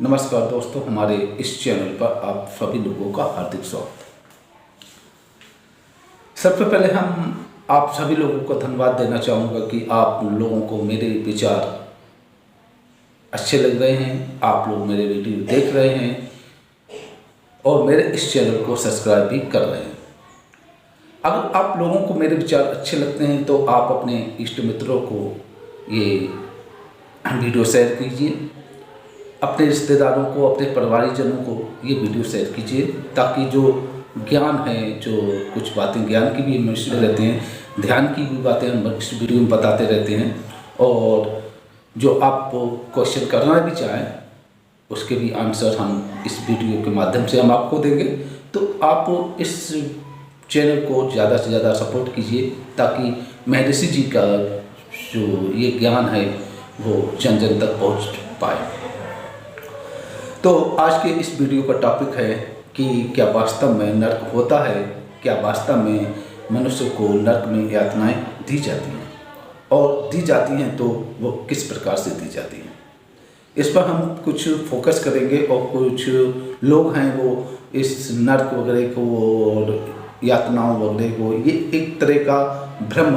नमस्कार दोस्तों, हमारे इस चैनल पर आप सभी लोगों का हार्दिक स्वागत है। सबसे पहले हम आप सभी लोगों को धन्यवाद देना चाहूँगा कि आप लोगों को मेरे विचार अच्छे लग रहे हैं, आप लोग मेरे वीडियो देख रहे हैं और मेरे इस चैनल को सब्सक्राइब भी कर रहे हैं। अगर आप लोगों को मेरे विचार अच्छे लगते हैं तो आप अपने इष्ट मित्रों को ये वीडियो शेयर कीजिए, अपने रिश्तेदारों को, अपने परिवारजनों को ये वीडियो शेयर कीजिए, ताकि जो ज्ञान है, जो कुछ बातें ज्ञान की भी मिश्र रहते हैं, ध्यान की भी बातें हम इस वीडियो में बताते रहते हैं, और जो आप क्वेश्चन करना भी चाहें उसके भी आंसर हम इस वीडियो के माध्यम से हम आपको देंगे। तो आप इस चैनल को ज़्यादा से ज़्यादा सपोर्ट कीजिए, ताकि महर्षि जी का जो ये ज्ञान है वो जन जन तक पहुँच पाए। तो आज के इस वीडियो का टॉपिक है कि क्या वास्तव में नर्क होता है, क्या वास्तव में मनुष्य को नर्क में यातनाएं दी जाती हैं, और दी जाती हैं तो वो किस प्रकार से दी जाती हैं। इस पर हम कुछ फोकस करेंगे, और कुछ लोग हैं वो इस नर्क वगैरह को और यातनाओं वगैरह को ये एक तरह का भ्रम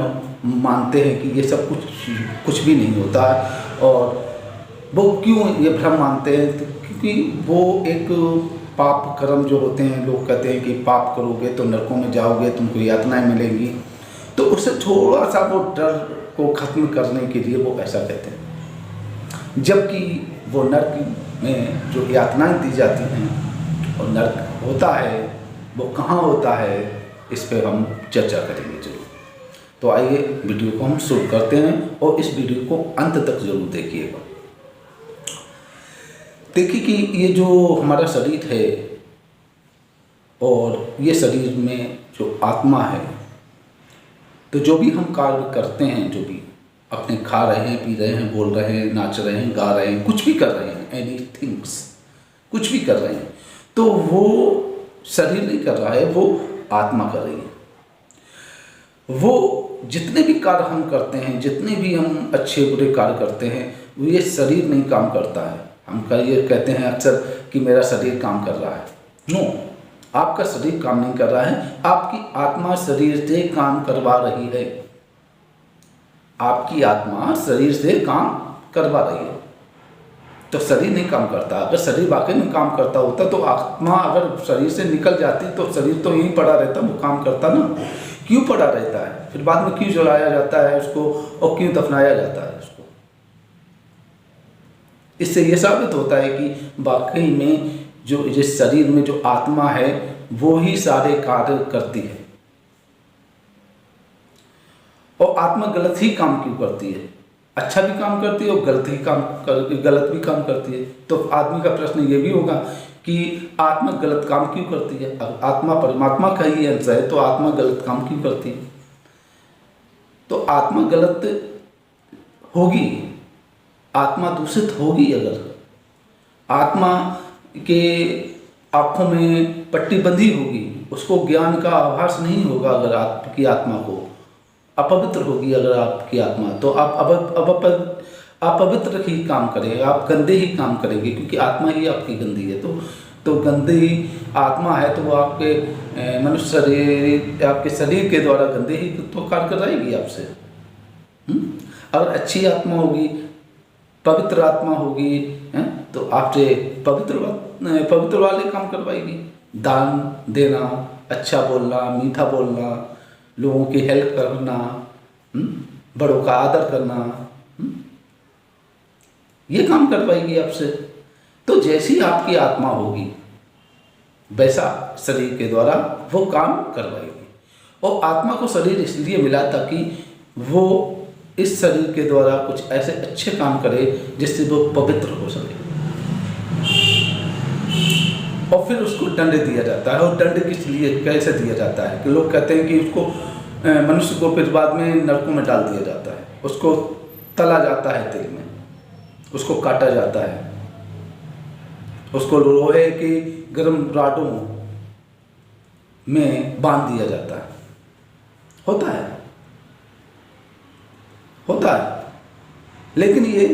मानते हैं कि ये सब कुछ भी नहीं होता है। और वो क्यों ये भ्रम मानते हैं? तो क्योंकि वो एक पाप कर्म जो होते हैं, लोग कहते हैं कि पाप करोगे तो नरकों में जाओगे, तुमको यातनाएं मिलेंगी, तो उससे थोड़ा सा वो डर को ख़त्म करने के लिए वो ऐसा कहते हैं। जबकि वो नर्क में जो यातनाएं दी जाती हैं और नर्क होता है वो कहाँ होता है, इस पर हम चर्चा करेंगे जरूर। तो आइए वीडियो को हम शुरू करते हैं, और इस वीडियो को अंत तक जरूर देखिएगा। देखिए कि ये जो हमारा शरीर है और ये शरीर में जो आत्मा है, तो जो भी हम कार्य करते हैं, जो भी अपने खा रहे हैं, पी रहे हैं, बोल रहे हैं, नाच रहे हैं, गा रहे हैं, कुछ भी कर रहे हैं, एनी थिंग्स कुछ भी कर रहे हैं, तो वो शरीर नहीं कर रहा है, वो आत्मा कर रही है। वो जितने भी कार्य हम करते हैं, जितने भी हम अच्छे बुरे कार्य करते हैं, वो ये शरीर नहीं काम करता है। हम ये कहते हैं अक्सर कि मेरा शरीर काम कर रहा है। नो, आपका शरीर काम नहीं कर रहा है, आपकी आत्मा शरीर से काम करवा रही है। आपकी आत्मा शरीर से काम करवा रही है, तो शरीर नहीं काम करता। अगर शरीर वाकई में काम करता होता तो आत्मा अगर शरीर से निकल जाती तो शरीर तो यहीं पड़ा रहता, वो काम करता ना। क्यों पड़ा रहता है? फिर बाद में क्यों जलाया जाता है उसको, और क्यों दफनाया जाता है उसको? इससे ये साबित होता है कि वाकई में जो इस शरीर में जो आत्मा है वो ही सारे कार्य करती है। और आत्मा गलत ही काम क्यों करती है? अच्छा भी काम करती है और गलत भी काम करती है। तो आदमी का प्रश्न ये भी होगा कि आत्मा गलत काम क्यों करती है? अब आत्मा परमात्मा का ही अंश है, तो आत्मा गलत काम क्यों करती है? तो आत्मा गलत होगी, आत्मा दूषित होगी। अगर आत्मा के आँखों में पट्टी बंधी होगी, उसको ज्ञान का आभास नहीं होगा, अगर आपकी आत्मा को अपवित्र होगी अगर आपकी आत्मा, तो आप अपवित्र ही काम करेंगे, आप गंदे ही काम करेंगे, क्योंकि आत्मा ही आपकी गंदी है। तो गंदी आत्मा है तो वो आपके मनुष्य शरीर, आपके शरीर के द्वारा गंदे ही तो कार्य कराएगी आपसे। अगर अच्छी आत्मा होगी, पवित्र आत्मा होगी, तो आपसे पवित्र वाले काम करवाएगी। दान देना, अच्छा बोलना, मीठा बोलना, लोगों की हेल्प करना, बड़ों का आदर करना, ये काम करवाएगी आपसे। तो जैसी आपकी आत्मा होगी वैसा शरीर के द्वारा वो काम करवाएगी। और आत्मा को शरीर इसलिए मिला ताकि वो इस शरीर के द्वारा कुछ ऐसे अच्छे काम करे जिससे वो पवित्र हो सके। और फिर उसको दंड दिया जाता है। और दंड किस लिए, कैसे दिया जाता है? कि लोग कहते हैं कि उसको मनुष्य को फिर बाद में नरकों में डाल दिया जाता है, उसको तला जाता है तेल में, उसको काटा जाता है, उसको लोहे के गर्म राडों में बांध दिया जाता है। होता है, लेकिन ये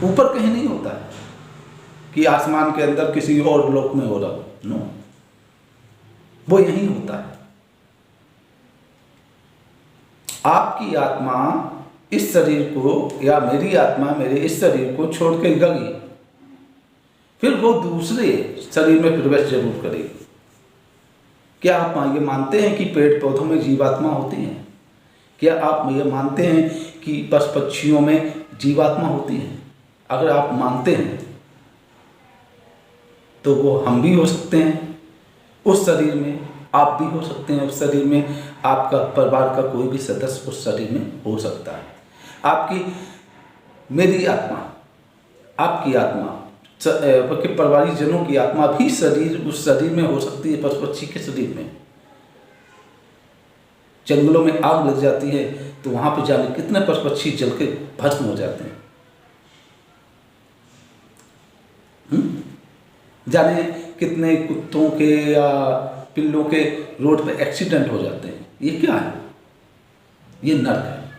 ऊपर कहीं नहीं होता है कि आसमान के अंदर किसी और लोक में हो रहा हो। नो, वो यही होता है। आपकी आत्मा इस शरीर को, या मेरी आत्मा मेरे इस शरीर को छोड़ के गई, फिर वो दूसरे शरीर में प्रवेश जरूर करेगी। क्या आप ये मानते हैं कि पेड़ पौधों में जीवात्मा होती है? क्या आप ये मानते हैं कि पशु पक्षियों में जीवात्मा होती है? अगर आप मानते हैं तो वो हम भी हो सकते हैं उस शरीर में, आप भी हो सकते हैं उस शरीर में, आपका परिवार का कोई भी सदस्य उस शरीर में हो सकता है। आपकी, मेरी आत्मा, आपकी आत्मा, कि परिवारिक जनों की आत्मा भी शरीर, उस शरीर में हो सकती है, पशु पक्षी के शरीर में। जंगलों में आग लग जाती है तो वहां पर जाने कितने पशु पक्षी जल के भस्म हो जाते हैं। जाने कितने कुत्तों के या पिल्लों के रोड पे एक्सीडेंट हो जाते हैं। ये क्या है? ये नर्क है।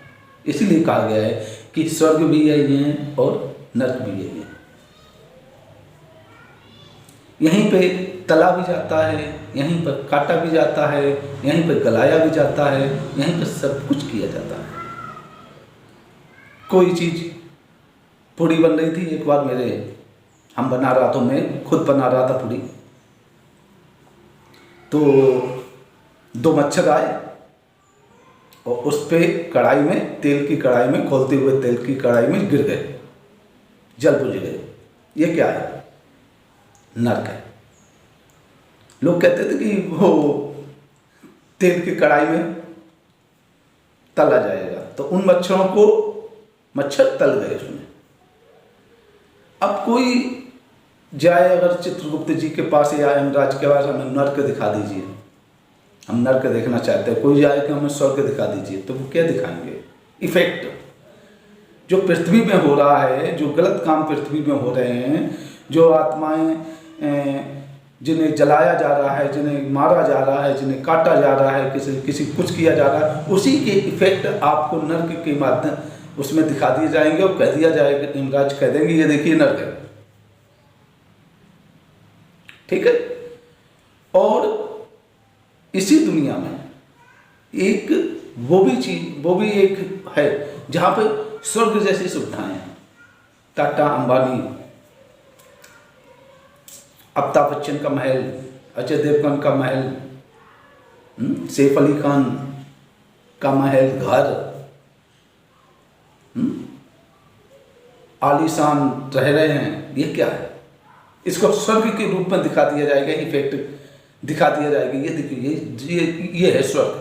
इसीलिए कहा गया है कि स्वर्ग भी यही है और नर्क भी यही है। यहीं पे तला भी जाता है, यहीं पर काटा भी जाता है, यहीं पर गलाया भी जाता है, यहीं पर सब कुछ किया जाता है। कोई चीज पूड़ी बन रही थी, एक बार हम बना रहा था, मैं खुद बना रहा था पूड़ी, तो 2 मच्छर आए और उस पे कढ़ाई में, तेल की कढ़ाई में, खोलते हुए तेल की कढ़ाई में गिर गए, जल बुझ गए। ये क्या है? नर्क है। लोग कहते थे कि वो तेल की कढ़ाई में तला जाएगा, तो उन मच्छरों को मच्छर तल गए उसमें। अब कोई जाए अगर चित्रगुप्त जी के पास या यमराज के पास, हमें नर्क दिखा दीजिए, हम नर्क देखना चाहते हैं, कोई जाए कि हमें स्वर्ग दिखा दीजिए, तो वो क्या दिखाएंगे? इफेक्ट जो पृथ्वी में हो रहा है, जो गलत काम पृथ्वी में हो रहे हैं, जो आत्माएं जिन्हें जलाया जा रहा है, जिन्हें मारा जा रहा है, जिन्हें काटा जा रहा है, किसी कुछ किया जा रहा है, उसी के इफेक्ट आपको नर्क के माध्यम उसमें दिखा दिए जाएंगे और कह दिया जाएगा, यमराज कह देंगे ये देखिए नर्क है। ठीक है? और इसी दुनिया में एक वो भी एक है जहां पे स्वर्ग जैसी सुविधाएं हैं। टाटा, अंबानी, अमिताभ बच्चन का महल, अजय देवगन का महल, सैफ अली खान का महल, घर, आलीशान रह रहे हैं। ये क्या है? इसको स्वर्ग के रूप में दिखा दिया जाएगा, इफेक्ट दिखा दिया जाएगा। ये देखिए, ये है स्वर्ग।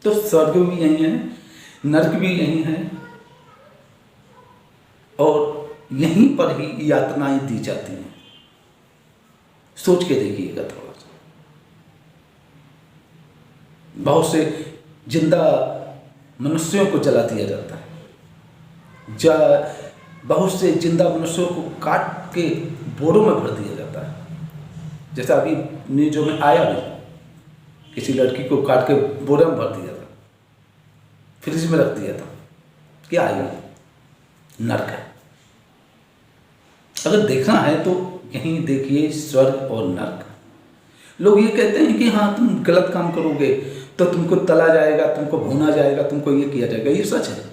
तो स्वर्ग भी यही है, नर्क भी यही है, और यहीं पर ही यातनाएं दी जाती हैं। सोच के देखिएगा थोड़ा सा। बहुत से जिंदा मनुष्यों को जला दिया जाता है, बहुत से जिंदा मनुष्यों को काट के बोरों में भर दिया जाता है। जैसा अभी न्यूज़ों में आया भी, किसी लड़की को काट के बोरे में भर दिया था, फ्रिज में रख दिया था। क्या है? नर्क है। अगर देखना है तो यहीं देखिए, स्वर्ग और नर्क। लोग ये कहते हैं कि हाँ, तुम गलत काम करोगे तो तुमको तला जाएगा, तुमको भूना जाएगा, तुमको ये किया जाएगा। ये सच है,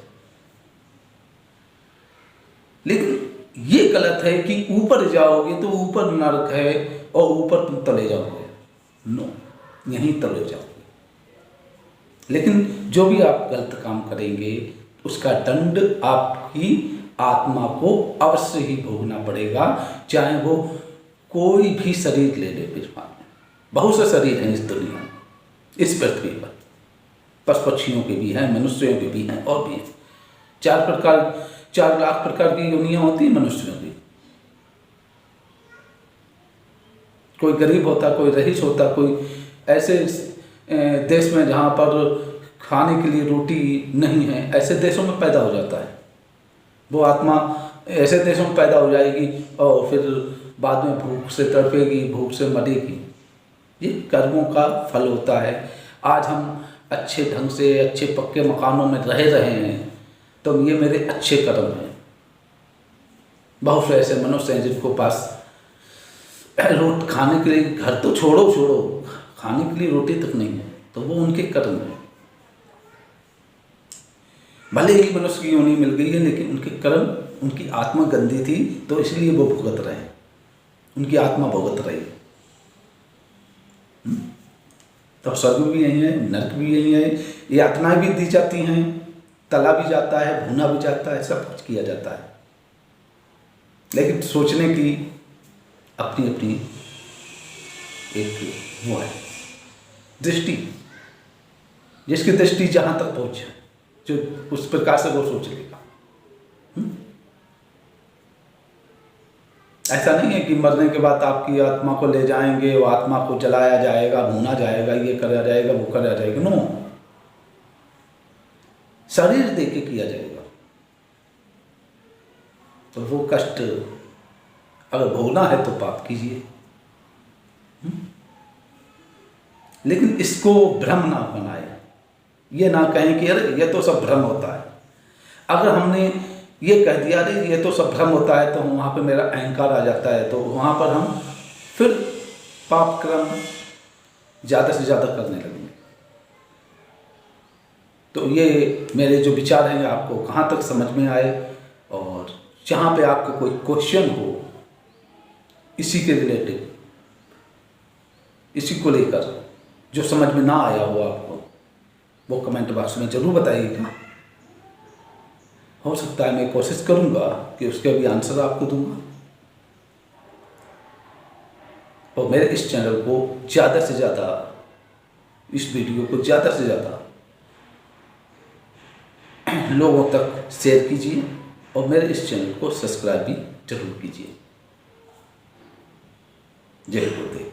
लेकिन ये गलत है कि ऊपर जाओगे तो ऊपर नर्क है और ऊपर तुम तले जाओगे। नो, यहीं तले जाओगे। लेकिन जो भी आप गलत काम करेंगे उसका दंड आपकी आत्मा को अवश्य ही भोगना पड़ेगा, चाहे वो कोई भी शरीर ले ले। विश्वास में बहुत से शरीर हैं इस दुनिया में, इस पृथ्वी पर। पशु पक्षियों के भी हैं, मनुष्यों के भी हैं, और भी हैं। 4 लाख प्रकार की योनियां होती हैं मनुष्यों की। कोई गरीब होता, कोई रईस होता, कोई ऐसे देश में जहाँ पर खाने के लिए रोटी नहीं है, ऐसे देशों में पैदा हो जाता है। वो आत्मा ऐसे देशों में पैदा हो जाएगी और फिर बाद में भूख से तड़पेगी, भूख से मरेगी। ये कर्मों का फल होता है। आज हम अच्छे ढंग से, अच्छे पक्के मकानों में रह रहे हैं तो ये मेरे अच्छे कर्म हैं। बहुत से ऐसे मनुष्य हैं जिनको पास रोट खाने के लिए, घर तो छोड़ो छोड़ो, खाने के लिए रोटी तक नहीं है, तो वो उनके कर्म है। भले ही मनुष्य की योनि मिल गई है, लेकिन उनके कर्म, उनकी आत्मा गंदी थी, तो इसलिए वो भुगत रहे, उनकी आत्मा भुगत रही। तो स्वर्ग भी यही है, नरक भी यही है, यातनाएं भी दी जाती हैं, तला भी जाता है, भुना भी जाता है, सब कुछ किया जाता है। लेकिन सोचने की अपनी अपनी एक वो है दृष्टि, जिसकी दृष्टि जहाँ तक पहुँचे, जो उस प्रकार से वो सोच लेगा। ऐसा नहीं है कि मरने के बाद आपकी आत्मा को ले जाएंगे, वो आत्मा को जलाया जाएगा, भूना जाएगा, ये करा जाएगा, वो करा जाएगा। नो, शरीर दे के किया जाएगा। तो वो कष्ट अगर भोगना है तो पाप कीजिए, लेकिन इसको भ्रम ना बनाए। ये ना कहें कि अरे ये तो सब भ्रम होता है। अगर हमने ये कह दिया अरे ये तो सब भ्रम होता है, तो वहाँ पे मेरा अहंकार आ जाता है, तो वहाँ पर हम फिर पाप कर्म ज़्यादा से ज़्यादा करने लगेंगे। तो ये मेरे जो विचार हैं आपको कहाँ तक समझ में आए, और जहाँ पे आपको कोई क्वेश्चन हो इसी के रिलेटेड, इसी को लेकर जो समझ में ना आया हो आपको, वो कमेंट बॉक्स में ज़रूर बताइएगा। हो सकता है मैं कोशिश करूँगा कि उसके भी आंसर आपको दूंगा। और मेरे इस चैनल को ज़्यादा से ज़्यादा, इस वीडियो को ज़्यादा से ज़्यादा लोगों तक शेयर कीजिए, और मेरे इस चैनल को सब्सक्राइब भी जरूर कीजिए। जय गुरुदेव।